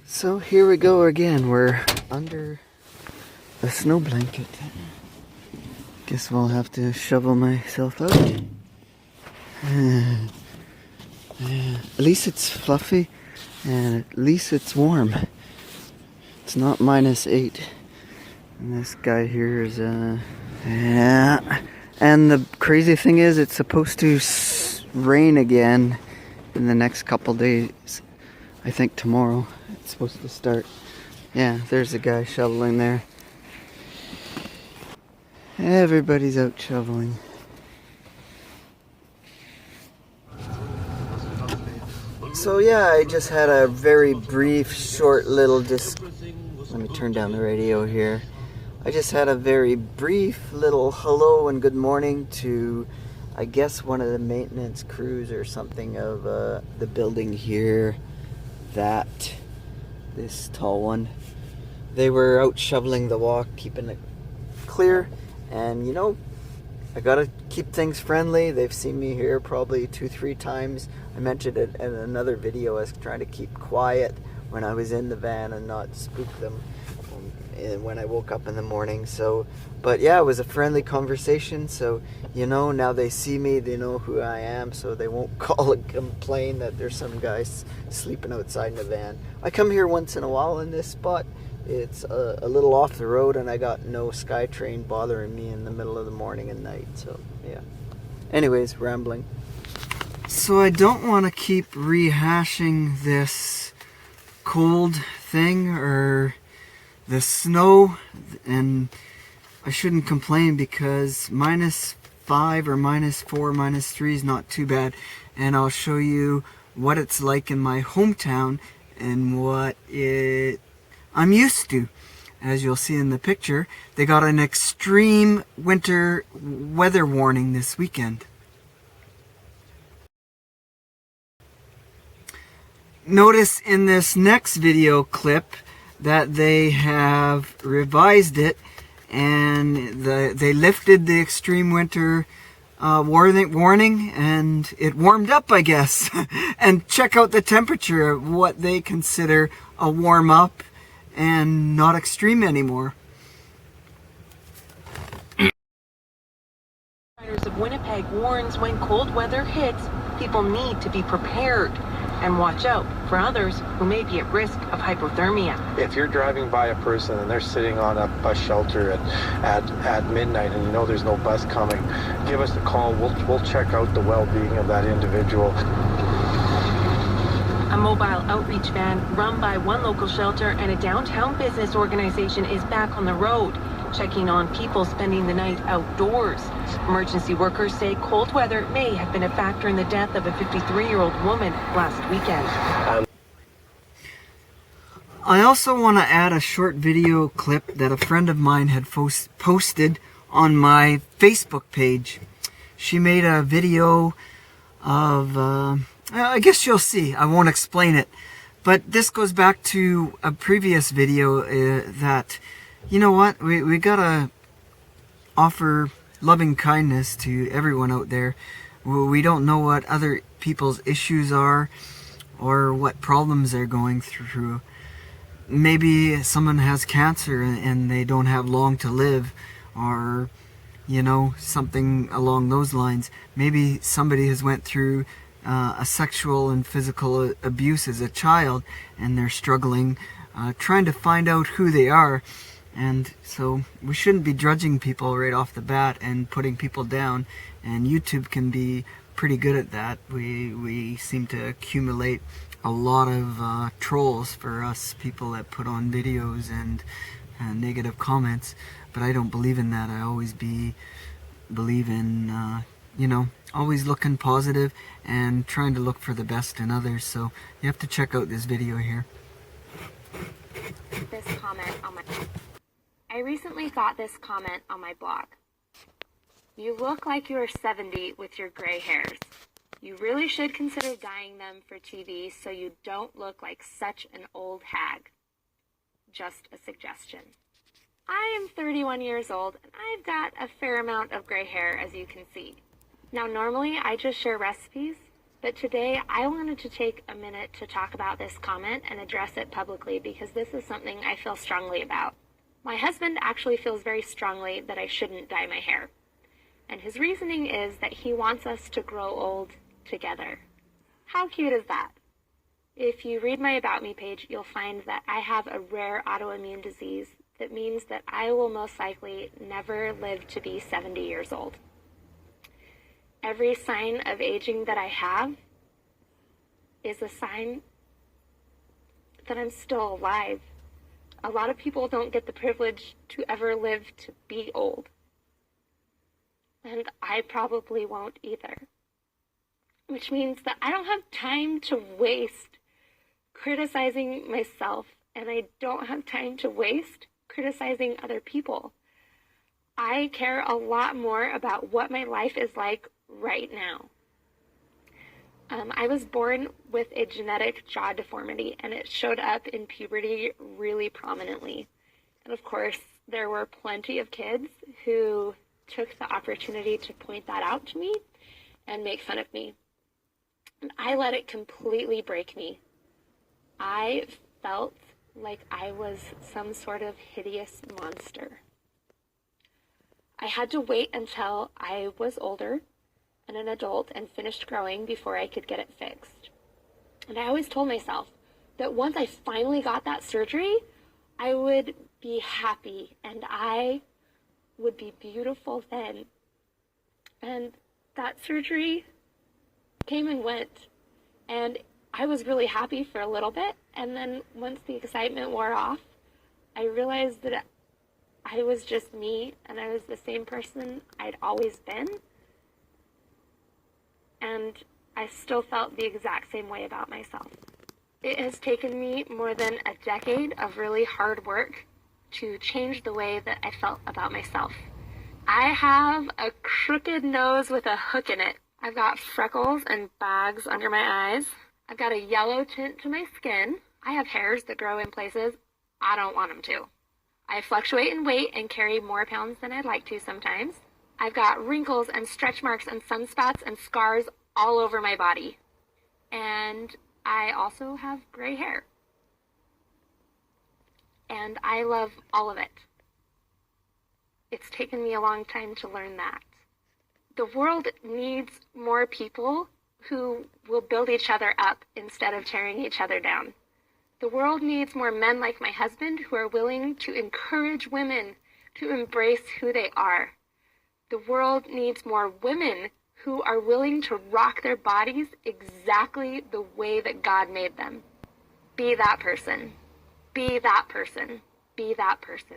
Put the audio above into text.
So here we go again. We're under a snow blanket. Guess we'll have to shovel myself out. At least it's fluffy and at least it's warm. It's not -8. And this guy here is yeah. And the crazy thing is it's supposed to rain again in the next couple days. I think tomorrow it's supposed to start. Yeah, there's a guy shoveling there. Everybody's out shoveling. So yeah, I just had a very brief, short little let me turn down the radio here. I just had a very brief little hello and good morning to, I guess, one of the maintenance crews or something of the building here. This tall one. They were out shoveling the walk, keeping it clear, and you know, I gotta keep things friendly. They've seen me here probably 2-3 times. I mentioned it in another video. I was trying to keep quiet when I was in the van and not spook them when I woke up in the morning. So, but yeah, it was a friendly conversation. So, you know, now they see me, they know who I am, so they won't call and complain that there's some guys sleeping outside in the van. I come here once in a while in this spot. It's a little off the road, and I got no SkyTrain bothering me in the middle of the morning and night. So, yeah. Anyways, rambling. So I don't want to keep rehashing this cold thing or the snow, and I shouldn't complain because -5 or -4, -3 is not too bad. And I'll show you what it's like in my hometown and what I'm used to. As you'll see in the picture, they got an extreme winter weather warning this weekend. Notice in this next video clip that they have revised it, and they lifted the extreme winter warning, and it warmed up, I guess. And check out the temperature of what they consider a warm up and not extreme anymore. Of Winnipeg warns when cold weather hits, people need to be prepared and watch out for others who may be at risk of hypothermia. If you're driving by a person and they're sitting on a bus shelter at midnight and you know there's no bus coming, give us a call. We'll check out the well-being of that individual. A mobile outreach van run by one local shelter and a downtown business organization is back on the road, checking on people spending the night outdoors. Emergency workers say cold weather may have been a factor in the death of a 53-year-old woman last weekend. I also want to add a short video clip that a friend of mine had posted on my Facebook page. She made a video of, I guess you'll see, I won't explain it, but this goes back to a previous video that, you know what, we gotta offer loving kindness to everyone out there. We don't know what other people's issues are or what problems they're going through. Maybe someone has cancer and they don't have long to live, or, you know, something along those lines. Maybe somebody has went through a sexual and physical abuse as a child and they're struggling, trying to find out who they are. And so we shouldn't be judging people right off the bat and putting people down, and YouTube can be pretty good at that. We seem to accumulate a lot of trolls for us people that put on videos and negative comments, but I don't believe in that. I always believe in you know, always looking positive and trying to look for the best in others. So you have to check out this video here. This comment on I recently got this comment on my blog. You look like you are 70 with your gray hairs. You really should consider dyeing them for TV so you don't look like such an old hag. Just a suggestion. I am 31 years old and I've got a fair amount of gray hair, as you can see. Now normally I just share recipes, But today, I wanted to take a minute to talk about this comment and address it publicly because this is something I feel strongly about. My husband actually feels very strongly that I shouldn't dye my hair. And his reasoning is that he wants us to grow old together. How cute is that? If you read my About Me page, you'll find that I have a rare autoimmune disease that means that I will most likely never live to be 70 years old. Every sign of aging that I have is a sign that I'm still alive. A lot of people don't get the privilege to ever live to be old. And I probably won't either. Which means that I don't have time to waste criticizing myself, and I don't have time to waste criticizing other people. I care a lot more about what my life is like right now. I was born with a genetic jaw deformity, and it showed up in puberty really prominently. And of course, there were plenty of kids who took the opportunity to point that out to me and make fun of me. And I let it completely break me. I felt like I was some sort of hideous monster. I had to wait until I was older and an adult and finished growing before I could get it fixed. And I always told myself that once I finally got that surgery, I would be happy and I would be beautiful then. And that surgery came and went, and I was really happy for a little bit, and then once the excitement wore off, I realized that I was just me, and I was the same person I'd always been, and I still felt the exact same way about myself. It has taken me more than a decade of really hard work to change the way that I felt about myself. I have a crooked nose with a hook in it. I've got freckles and bags under my eyes. I've got a yellow tint to my skin. I have hairs that grow in places I don't want them to. I fluctuate in weight and carry more pounds than I'd like to sometimes. I've got wrinkles and stretch marks and sunspots and scars all over my body. And I also have gray hair. And I love all of it. It's taken me a long time to learn that. The world needs more people who will build each other up instead of tearing each other down. The world needs more men like my husband who are willing to encourage women to embrace who they are. The world needs more women who are willing to rock their bodies exactly the way that God made them. Be that person. Be that person. Be that person.